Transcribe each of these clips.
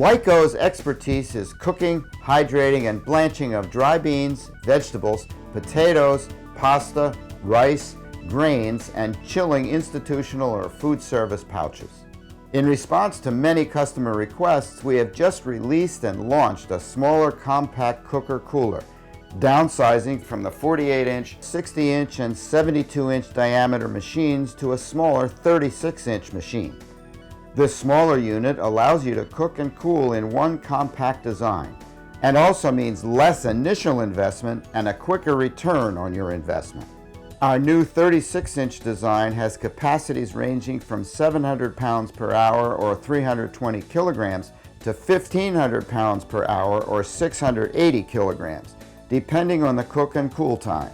Lyco's expertise is cooking, hydrating, and blanching of dry beans, vegetables, potatoes, pasta, rice, grains, and chilling institutional or food service pouches. In response to many customer requests, we have just released and launched a smaller compact cooker cooler, downsizing from the 48-inch, 60-inch, and 72-inch diameter machines to a smaller 36-inch machine. This smaller unit allows you to cook and cool in one compact design, and also means less initial investment and a quicker return on your investment. Our new 36-inch design has capacities ranging from 700 pounds per hour or 320 kilograms to 1,500 pounds per hour or 680 kilograms, depending on the cook and cool time.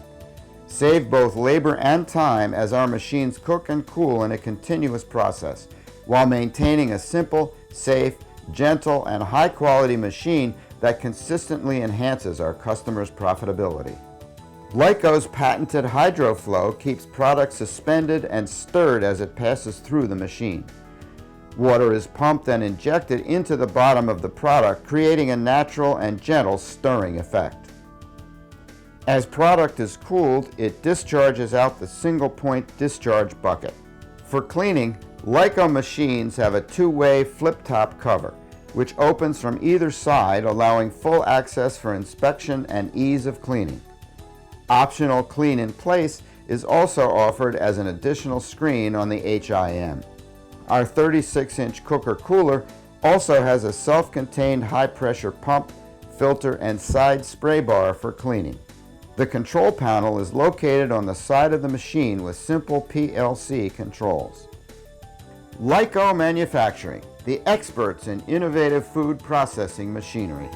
Save both labor and time as our machines cook and cool in a continuous process, while maintaining a simple, safe, gentle, and high-quality machine that consistently enhances our customers' profitability. Lyco's patented HydroFlow keeps product suspended and stirred as it passes through the machine. Water is pumped and injected into the bottom of the product, creating a natural and gentle stirring effect. As product is cooled, it discharges out the single-point discharge bucket. For cleaning, Lyco machines have a two-way flip-top cover, which opens from either side, allowing full access for inspection and ease of cleaning. Optional clean in place is also offered as an additional screen on the HIM. Our 36-inch cooker cooler also has a self-contained high-pressure pump, filter, and side spray bar for cleaning. The control panel is located on the side of the machine with simple PLC controls. Lyco Manufacturing, the experts in innovative food processing machinery.